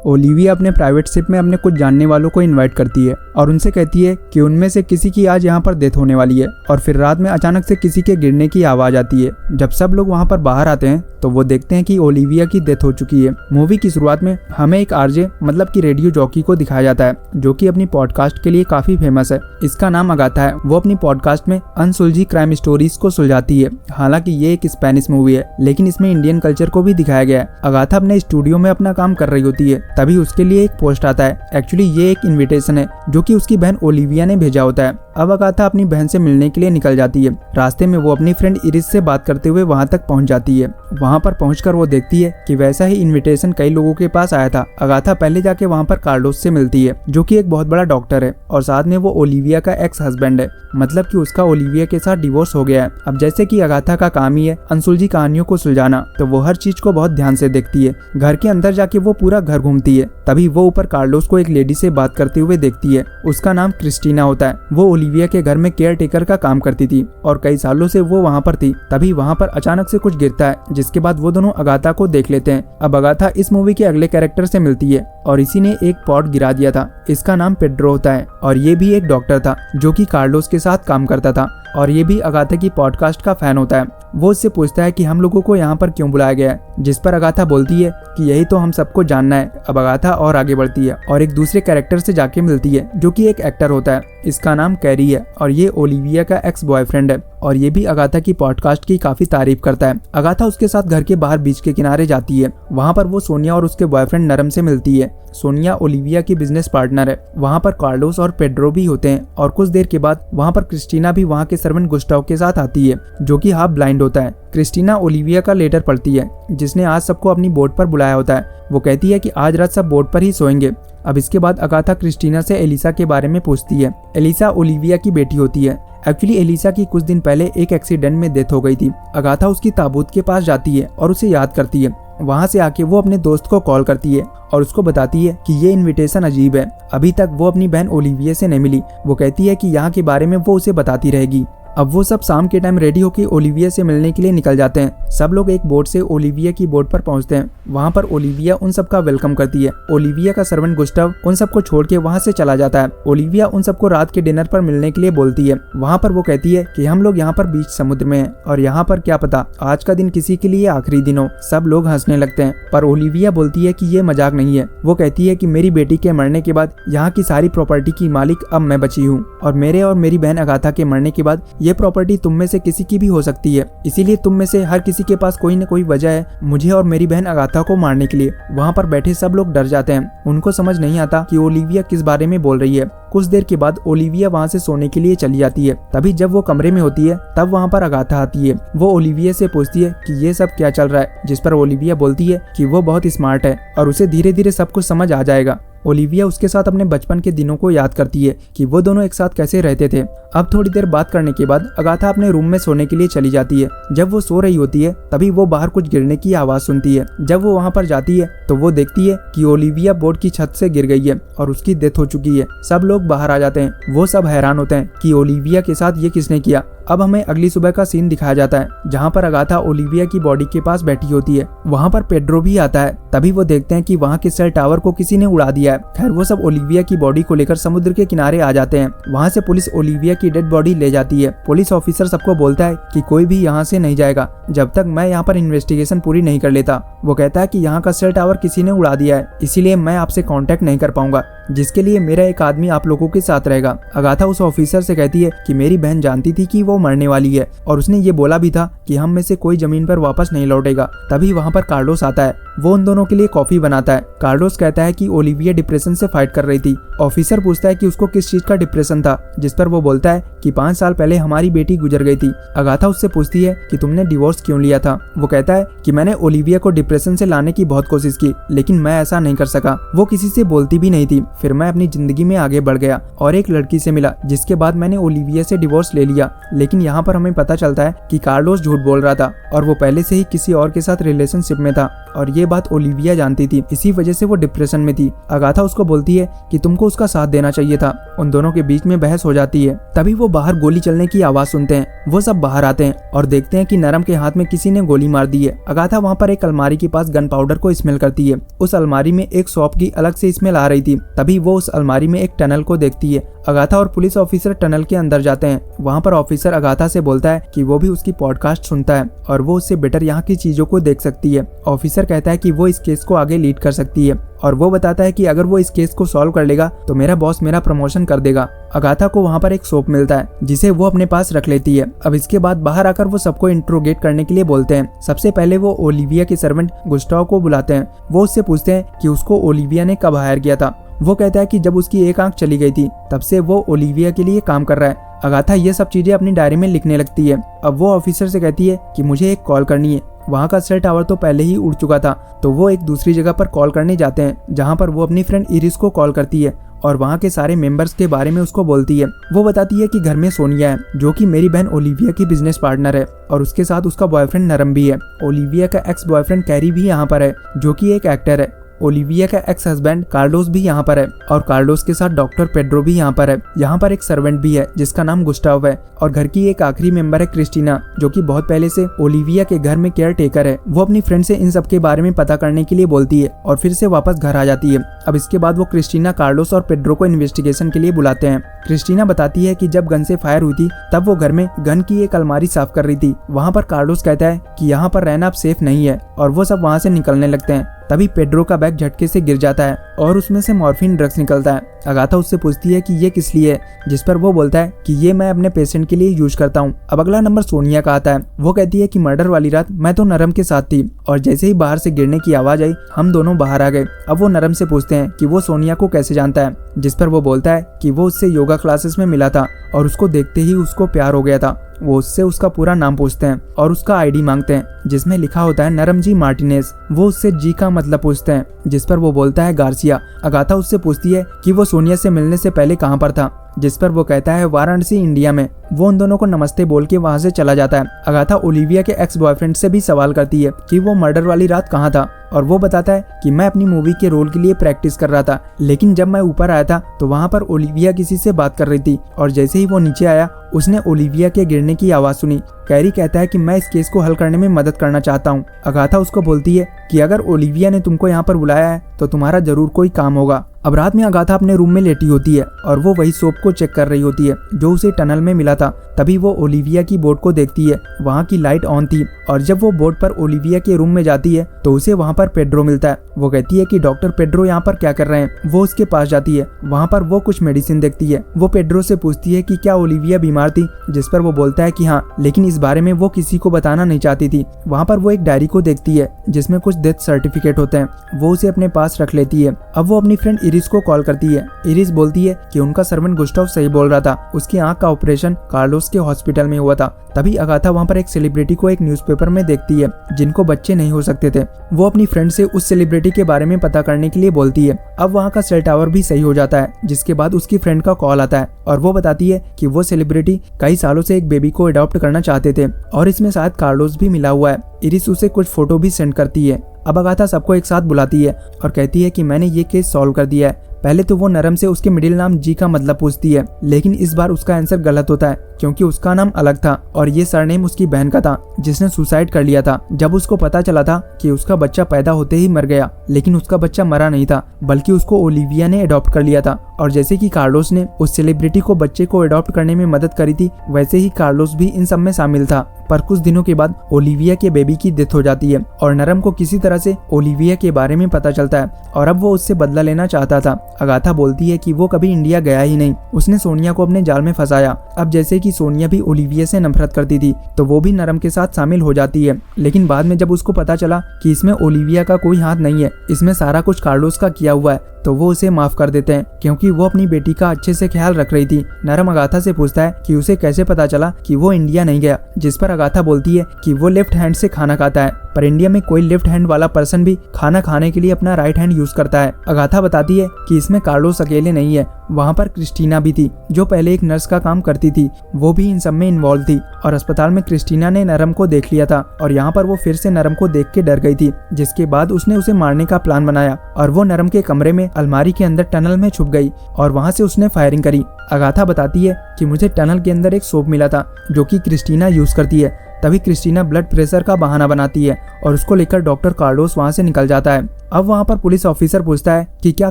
Olivia अपने private ship में अपने कुछ जानने वालों को इनवाइट करती है और उनसे कहती है कि उनमें से किसी की आज यहाँ पर डेथ होने वाली है। और फिर रात में अचानक से किसी के गिरने की आवाज़ आती है। जब सब लोग वहाँ पर बाहर आते हैं तो वो देखते हैं कि ओलिविया की डेथ हो चुकी है। मूवी की शुरुआत में हमें एक आरजे मतलब कि रेडियो जॉकी को दिखाया जाता है जो कि अपनी पॉडकास्ट के लिए काफ़ी फेमस है। इसका नाम अगाथा है। वो अपनी पॉडकास्ट में अनसुलझी क्राइम स्टोरीज को सुलझाती है। हालांकि ये एक स्पेनिश मूवी है लेकिन इसमें इंडियन कल्चर को भी दिखाया गया है। अगाथा अपने स्टूडियो में अपना काम कर रही होती है, तभी उसके लिए एक पोस्ट आता है। एक्चुअली ये एक इन्विटेशन है जो कि उसकी बहन ओलिविया ने भेजा होता है। अब अगाथा अपनी बहन से मिलने के लिए निकल जाती है। रास्ते में वो अपनी फ्रेंड इरिस से बात करते हुए वहां तक पहुंच जाती है। वहां पर पहुंचकर वो देखती है कि वैसा ही इनविटेशन कई लोगों के पास आया था। अगाथा पहले जाके वहां पर कार्लोस से मिलती है जो कि एक बहुत बड़ा डॉक्टर है और साथ में वो ओलिविया का एक्स हस्बैंड है, मतलब कि उसका ओलिविया के साथ डिवोर्स हो गया है। अब जैसे कि अगाथा का काम ही है अनसुलझी कहानियों को सुलझाना, तो वो हर चीज को बहुत ध्यान से देखती है। घर के अंदर जाके वो पूरा घर घूमती है। तभी वो ऊपर कार्लोस को एक लेडी से बात करते हुए देखती है। उसका नाम क्रिस्टीना होता है। वो ओलिविया के घर में केयर टेकर का काम करती थी और कई सालों से वो वहाँ पर थी। तभी वहाँ पर अचानक से कुछ गिरता है जिसके बाद वो दोनों अगाथा को देख लेते हैं। अब अगाथा इस मूवी के अगले कैरेक्टर से मिलती है और इसी ने एक पॉट गिरा दिया था। इसका नाम पेड्रो होता है और ये भी एक डॉक्टर था जो कि कार्लोस के साथ काम करता था और ये भी अगाथा की पॉडकास्ट का फैन होता है। वो उससे पूछता है कि हम लोगों को यहाँ पर क्यों बुलाया गया है, जिस पर अगाथा बोलती है कि यही तो हम सबको जानना है। अब अगाथा और आगे बढ़ती है और एक दूसरे कैरेक्टर से जाके मिलती है जो कि एक एक्टर होता है। इसका नाम कैरी है और ये ओलिविया का एक्स बॉयफ्रेंड है और ये भी अगाथा की पॉडकास्ट की काफी तारीफ करता है। अगाथा उसके साथ घर के बाहर बीच के किनारे जाती है। वहाँ पर वो सोनिया और उसके बॉयफ्रेंड नरम से मिलती है। सोनिया ओलिविया की बिजनेस पार्टनर है। वहाँ पर कार्लोस और पेड्रो भी होते हैं और कुछ देर के बाद वहाँ पर क्रिस्टीना भी वहाँ के सर्वेंट गुस्टाव के साथ आती है जो कि हाफ ब्लाइंड होता है। क्रिस्टीना ओलिविया का लेटर पढ़ती है जिसने आज सबको अपनी बोट पर बुलाया होता है। वो कहती है कि आज रात सब बोट पर ही सोएंगे। अब इसके बाद अगाथा क्रिस्टीना से एलिसा के बारे में पूछती है। एलिसा ओलिविया की बेटी होती है। एक्चुअली एलिसा की कुछ दिन पहले एक एक्सीडेंट में डेथ हो गई थी। अगाथा उसकी ताबूत के पास जाती है और उसे याद करती है। वहाँ से आके वो अपने दोस्त को कॉल करती है और उसको बताती है कि ये इनविटेशन अजीब है, अभी तक वो अपनी बहन ओलिविया से नहीं मिली। वो कहती है कि यहाँ के बारे में वो उसे बताती रहेगी। अब वो सब शाम के टाइम रेडी होकर ओलिविया से मिलने के लिए निकल जाते हैं। सब लोग एक बोट से ओलिविया की बोट पर पहुंचते हैं। वहां पर ओलिविया उन सब का वेलकम करती है। ओलिविया का सर्वेंट गुस्टाव उन सबको छोड़ के वहां से चला जाता है। ओलिविया उन सबको रात के डिनर पर मिलने के लिए बोलती है। वहां पर वो कहती है कि हम लोग यहाँ पर बीच समुद्र में हैं और यहाँ पर क्या पता आज का दिन किसी के लिए आखिरी दिन हो। सब लोग हंसने लगते हैं पर ओलिविया बोलती है कि ये मजाक नहीं है। वो कहती है कि मेरी बेटी के मरने के बाद यहाँ की सारी प्रॉपर्टी की मालिक अब मैं बची हूँ और मेरे और मेरी बहन अगाथा के मरने के बाद ये प्रॉपर्टी तुम में से किसी की भी हो सकती है। इसीलिए तुम में से हर किसी के पास कोई न कोई वजह है मुझे और मेरी बहन अगाथा को मारने के लिए। वहाँ पर बैठे सब लोग डर जाते हैं। उनको समझ नहीं आता कि ओलिविया किस बारे में बोल रही है। कुछ देर के बाद ओलिविया वहाँ से सोने के लिए चली जाती है। तभी जब वो कमरे में होती है तब वहाँ पर अगाथा आती है। वो ओलिविया से पूछती है कि ये सब क्या चल रहा है, जिस पर ओलिविया बोलती है कि वो बहुत स्मार्ट है और उसे धीरे धीरे सब कुछ समझ आ जाएगा। ओलिविया उसके साथ अपने बचपन के दिनों को याद करती है कि वो दोनों एक साथ कैसे रहते थे। अब थोड़ी देर बात करने के बाद अगाथा अपने रूम में सोने के लिए चली जाती है। जब वो सो रही होती है तभी वो बाहर कुछ गिरने की आवाज सुनती है। जब वो वहाँ पर जाती है तो वो देखती है कि ओलिविया बोट की छत से गिर गई है और उसकी डेथ हो चुकी है। सब लोग बाहर आ जाते हैं। वो सब हैरान होते हैं कि ओलिविया के साथ ये किसने किया। अब हमें अगली सुबह का सीन दिखाया जाता है जहाँ पर अगाथा ओलिविया की बॉडी के पास बैठी होती है। वहाँ पर पेड्रो भी आता है। तभी वो देखते हैं कि वहाँ के सेल टावर को किसी ने उड़ा दिया है। खैर वो सब ओलिविया की बॉडी को लेकर समुद्र के किनारे आ जाते हैं। वहाँ से पुलिस ओलिविया की डेड बॉडी ले जाती है। पुलिस ऑफिसर सबको बोलता है कि कोई भी यहाँ से नहीं जाएगा जब तक मैं यहाँ पर इन्वेस्टिगेशन पूरी नहीं कर लेता। वो कहता है कि यहाँ का सेल टावर किसी ने उड़ा दिया है, इसीलिए मैं आपसे कांटेक्ट नहीं कर पाऊंगा, जिसके लिए मेरा एक आदमी आप लोगों के साथ रहेगा। अगाथा उस ऑफिसर से कहती है कि मेरी बहन जानती थी कि वो मरने वाली है और उसने ये बोला भी था कि हम में से कोई जमीन पर वापस नहीं लौटेगा। तभी वहाँ पर कार्लोस आता है। वो उन दोनों के लिए कॉफी बनाता है। कार्लोस कहता है कि ओलिविया डिप्रेशन से फाइट कर रही थी। ऑफिसर पूछता है कि उसको किस चीज का डिप्रेशन था, जिस पर वो बोलता है कि 5 साल पहले हमारी बेटी गुजर गई थी। अगाथा उससे पूछती है कि तुमने डिवोर्स क्यों लिया था। वो कहता है कि मैंने ओलिविया को डिप्रेशन से लाने की बहुत कोशिश की लेकिन मैं ऐसा नहीं कर सका। वो किसी से बोलती भी नहीं थी। फिर मैं अपनी जिंदगी में आगे बढ़ गया और एक लड़की से मिला, जिसके बाद मैंने ओलिविया से डिवोर्स ले लिया। लेकिन यहाँ पर हमें पता चलता है कि कार्लोस झूठ बोल रहा था और वो पहले से ही किसी और के साथ रिलेशनशिप में था और ये बात ओलिविया जानती थी। इसी वजह से वो डिप्रेशन में थी। अगाथा उसको बोलती है कि तुमको उसका साथ देना चाहिए था। उन दोनों के बीच में बहस हो जाती है। तभी वो बाहर गोली चलने की आवाज सुनते हैं। वो सब बाहर आते हैं और देखते हैं कि नरम के हाथ में किसी ने गोली मार दी है। अगाथा वहाँ पर एक अलमारी के पास गन पाउडर को स्मेल करती है। उस अलमारी में एक सौंफ की अलग से स्मेल आ रही थी। तभी वो उस अलमारी में एक टनल को देखती है। अगाथा और पुलिस ऑफिसर टनल के अंदर जाते हैं। वहाँ पर ऑफिसर अगाथा से बोलता है कि वो भी उसकी पॉडकास्ट सुनता है और वो उससे बेटर यहाँ की चीजों को देख सकती है। ऑफिसर कहता है कि वो इस केस को आगे लीड कर सकती है और वो बताता है कि अगर वो इस केस को सॉल्व कर लेगा तो मेरा बॉस मेरा प्रमोशन कर देगा। अगाथा को वहाँ पर एक सोप मिलता है जिसे वो अपने पास रख लेती है। अब इसके बाद बाहर आकर वो सबको इंट्रोगेट करने के लिए बोलते हैं। सबसे पहले वो ओलिविया के सर्वेंट गुस्टाव को बुलाते हैं। वो उससे पूछते हैं कि उसको ओलिविया ने कब हायर किया था। वो कहता है कि जब उसकी एक आंख चली गई थी तब से वो ओलिविया के लिए काम कर रहा है। अगाथा ये सब चीजें अपनी डायरी में लिखने लगती है। अब वो ऑफिसर से कहती है कि मुझे एक कॉल करनी है। वहाँ का सेल टावर तो पहले ही उड़ चुका था, तो वो एक दूसरी जगह पर कॉल करने जाते हैं जहाँ पर वो अपनी फ्रेंड इरिस को कॉल करती है और वहाँ के सारे मेंबर्स के बारे में उसको बोलती है। वो बताती है कि घर में सोनिया है जो कि मेरी बहन ओलिविया की बिजनेस पार्टनर है और उसके साथ उसका बॉयफ्रेंड नरम भी है। ओलिविया का एक्स बॉयफ्रेंड कैरी भी यहाँ पर है जो कि एक एक्टर है। ओलिविया का एक्स हस्बैंड कार्लोस भी यहाँ पर है और कार्लोस के साथ डॉक्टर पेड्रो भी यहाँ पर है। यहाँ पर एक सर्वेंट भी है जिसका नाम गुस्टाव है और घर की एक आखिरी मेंबर है क्रिस्टीना जो कि बहुत पहले से ओलिविया के घर में केयर टेकर है। वो अपनी फ्रेंड से इन सब के बारे में पता करने के लिए बोलती है और फिर से वापस घर आ जाती है। अब इसके बाद वो क्रिस्टीना, कार्लोस और पेड्रो को इन्वेस्टिगेशन के लिए बुलाते हैं। क्रिस्टीना बताती है कि जब गन से फायर हुई थी तब वो घर में गन की एक अलमारी साफ कर रही थी। वहाँ पर कार्लोस कहता है कि यहाँ पर रहना अब सेफ नहीं है और वो सब वहाँ से निकलने लगते हैं। तभी पेड्रो का बैग झटके से गिर जाता है और उसमें से मॉर्फिन ड्रग्स निकलता है। अगाथा उससे पूछती है कि ये किस लिए है, जिस पर वो बोलता है कि ये मैं अपने पेशेंट के लिए यूज करता हूँ। अब अगला नंबर सोनिया का आता है। वो कहती है कि मर्डर वाली रात मैं तो नरम के साथ थी और जैसे ही बाहर से गिरने की आवाज आई हम दोनों बाहर आ गए। अब वो नरम से पूछते हैं कि वो सोनिया को कैसे जानता है, जिस पर वो बोलता है कि वो उससे योगा क्लासेस में मिला था और उसको देखते ही उसको प्यार हो गया था। वो उससे उसका पूरा नाम पूछते हैं और उसका आईडी मांगते हैं जिसमें लिखा होता है नरम जी मार्टिनेज। वो उससे जी का मतलब पूछते हैं जिस पर वो बोलता है गार्सिया। अगाथा उससे पूछती है कि वो सोनिया से मिलने से पहले कहाँ पर था, जिस पर वो कहता है वाराणसी इंडिया में। वो उन दोनों को नमस्ते बोल के वहाँ से चला जाता है। अगाथा ओलिविया के एक्स बॉयफ्रेंड से भी सवाल करती है कि वो मर्डर वाली रात कहाँ था और वो बताता है कि मैं अपनी मूवी के रोल के लिए प्रैक्टिस कर रहा था, लेकिन जब मैं ऊपर आया था तो वहाँ पर ओलिविया किसी से बात कर रही थी और जैसे ही वो नीचे आया उसने ओलिविया के गिरने की आवाज सुनी। कैरी कहता है कि मैं इस केस को हल करने में मदद करना चाहता हूँ। अगाथा उसको बोलती है कि अगर ओलिविया ने तुमको यहाँ पर बुलाया है तो तुम्हारा जरूर कोई काम होगा। अब रात में अगाथा अपने रूम में लेटी होती है और वो वही सोप को चेक कर रही होती है जो उसे टनल में मिला था। तभी वो ओलिविया की बोट को देखती है। वहाँ की लाइट ऑन थी और जब वो बोट पर ओलिविया के रूम में जाती है तो उसे वहाँ पर पेड्रो मिलता है। वो कहती है कि डॉक्टर पेड्रो यहाँ पर क्या कर रहे हैं। वो उसके पास जाती है। वहाँ पर वो कुछ मेडिसिन देखती है। वो पेड्रो से पूछती है कि क्या ओलिविया बीमार थी, जिस पर वो बोलता है कि हाँ, लेकिन इस बारे में वो किसी को बताना नहीं चाहती थी। वहाँ पर वो एक डायरी को देखती है जिसमें कुछ डेथ सर्टिफिकेट होते हैं। वो उसे अपने पास रख लेती है। अब वो अपनी फ्रेंड इरिस को कॉल करती है। इरिस बोलती है कि उनका सर्वेंट गुस्टाव सही बोल रहा था, उसकी आंख का ऑपरेशन कार्लोस के हॉस्पिटल में हुआ था। तभी अगाथा वहाँ पर एक सेलिब्रिटी को एक न्यूज़पेपर में देखती है जिनको बच्चे नहीं हो सकते थे। वो अपनी फ्रेंड से उस सेलिब्रिटी के बारे में पता करने के लिए बोलती है। अब वहाँ का सेल टावर भी सही हो जाता है, जिसके बाद उसकी फ्रेंड का कॉल आता है और वो बताती है कि वो सेलिब्रिटी कई सालों से एक बेबी को अडॉप्ट करना चाहते थे और इसमें शायद कार्लोस भी मिला हुआ है। इरिस उसे कुछ फोटो भी सेंड करती है। अब अगाथा सबको एक साथ बुलाती है और कहती है कि मैंने ये केस सॉल्व कर दिया है। पहले तो वो नरम से उसके मिडिल नाम जी का मतलब पूछती है, लेकिन इस बार उसका आंसर गलत होता है क्योंकि उसका नाम अलग था और ये सरनेम उसकी बहन का था जिसने सुसाइड कर लिया था। जब उसको पता चला था कि उसका बच्चा पैदा होते ही मर गया, लेकिन उसका बच्चा मरा नहीं था बल्कि उसको ओलिविया ने अडॉप्ट कर लिया था। और जैसे कि कार्लोस ने उस सेलिब्रिटी को बच्चे को अडॉप्ट करने में मदद करी थी, वैसे ही कार्लोस भी इन सब में शामिल था। पर कुछ दिनों के बाद ओलिविया के बेबी की डेथ हो जाती है और नरम को किसी तरह से ओलिविया के बारे में पता चलता है और अब वो उससे बदला लेना चाहता था। अगाथा बोलती है कि वो कभी इंडिया गया ही नहीं, उसने सोनिया को अपने जाल में फंसाया। अब जैसे कि सोनिया भी ओलिविया से नफरत करती थी तो वो भी नरम के साथ शामिल हो जाती है, लेकिन बाद में जब उसको पता चला कि इसमें ओलिविया का कोई हाथ नहीं है, इसमें सारा कुछ कार्लोस का किया हुआ है, तो वो उसे माफ कर देते हैं क्योंकि वो अपनी बेटी का अच्छे से ख्याल रख रही थी। नरम अगाथा से पूछता है कि उसे कैसे पता चला कि वो इंडिया नहीं गया, जिस पर अगाथा बोलती है कि वो लेफ्ट हैंड से खाना खाता है, पर इंडिया में कोई लेफ्ट हैंड वाला पर्सन भी खाना खाने के लिए अपना राइट हैंड यूज करता है। अगाथा बताती है कि इसमें कार्लोस अकेले नहीं है, वहाँ पर क्रिस्टीना भी थी जो पहले एक नर्स का काम करती थी, वो भी इन सब में इन्वॉल्व थी। और अस्पताल में क्रिस्टीना ने नरम को देख लिया था और यहाँ पर वो फिर से नरम को देख के डर गई थी, जिसके बाद उसने उसे मारने का प्लान बनाया और वो नरम के कमरे में अलमारी के अंदर टनल में छुप गई और वहाँ से उसने फायरिंग करी। अगाथा बताती है कि मुझे टनल के अंदर एक सोप मिला था जो कि क्रिस्टीना यूज करती है। तभी क्रिस्टीना ब्लड प्रेशर का बहाना बनाती है और उसको लेकर डॉक्टर कार्लोस वहाँ से निकल जाता है। अब वहाँ पर पुलिस ऑफिसर पूछता है कि क्या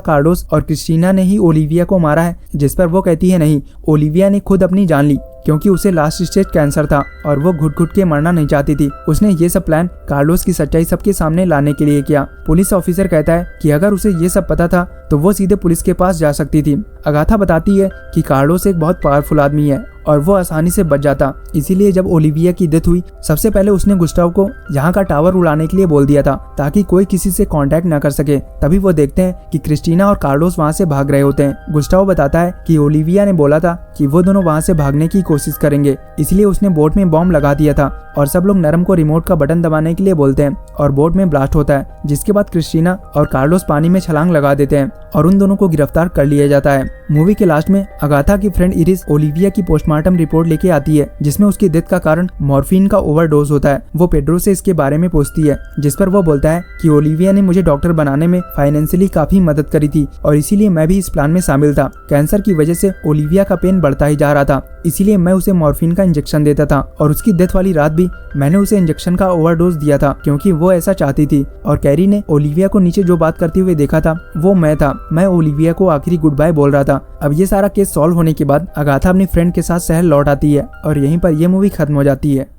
कार्लोस और क्रिस्टीना ने ही ओलिविया को मारा है, जिस पर वो कहती है नहीं, ओलिविया ने खुद अपनी जान ली क्योंकि उसे लास्ट स्टेज कैंसर था और वो घुट घुट के मरना नहीं चाहती थी। उसने ये सब प्लान कार्लोस की सच्चाई सबके सामने लाने के लिए किया। पुलिस ऑफिसर कहता है कि अगर उसे ये सब पता था तो वो सीधे पुलिस के पास जा सकती थी। अगाथा बताती है कि कार्लोस एक बहुत पावरफुल आदमी है और वो आसानी से बच जाता, इसीलिए जब ओलिविया की डेथ हुई सबसे पहले उसने गुस्टाव को यहाँ का टावर उड़ाने के लिए बोल दिया था ताकि कोई किसी से कांटेक्ट न कर सके। तभी वो देखते हैं कि क्रिस्टीना और कार्लोस वहाँ से भाग रहे होते हैं। गुस्टाव बताता है कि ओलिविया ने बोला था कि वो दोनों वहाँ से भागने की कोशिश करेंगे, इसलिए उसने बोट में बॉम्ब लगा दिया था और सब लोग नरम को रिमोट का बटन दबाने के लिए बोलते हैं और बोट में ब्लास्ट होता है, जिसके बाद क्रिस्टीना और कार्लोस पानी में छलांग लगा देते हैं और उन दोनों को गिरफ्तार कर लिया जाता है। मूवी के लास्ट में अगाथा की फ्रेंड इरिस ओलिविया की पोस्टमार्टम रिपोर्ट लेके आती है जिसमें उसकी डेथ का कारण मॉर्फिन का ओवरडोज होता है। वो पेड्रो से इसके बारे में पूछती है, जिस पर वो बोलता है कि ओलिविया ने मुझे डॉक्टर बनाने में फाइनेंशियली काफी मदद करी थी और इसीलिए मैं भी इस प्लान में शामिल था। कैंसर की वजह से ओलिविया का पेन बढ़ता ही जा रहा था, इसीलिए मैं उसे मॉर्फिन का इंजेक्शन देता था और उसकी डेथ वाली रात भी मैंने उसे इंजेक्शन का ओवरडोज दिया था क्योंकि वो ऐसा चाहती थी। और कैरी ने ओलिविया को नीचे जो बात करते हुए देखा था वो मैं था, मैं ओलिविया को आखिरी गुड बाय बोल रहा था। अब ये सारा केस सॉल्व होने के बाद अगाथा अपनी फ्रेंड के साथ शहर लौट आती है और यहीं पर यह मूवी खत्म हो जाती है।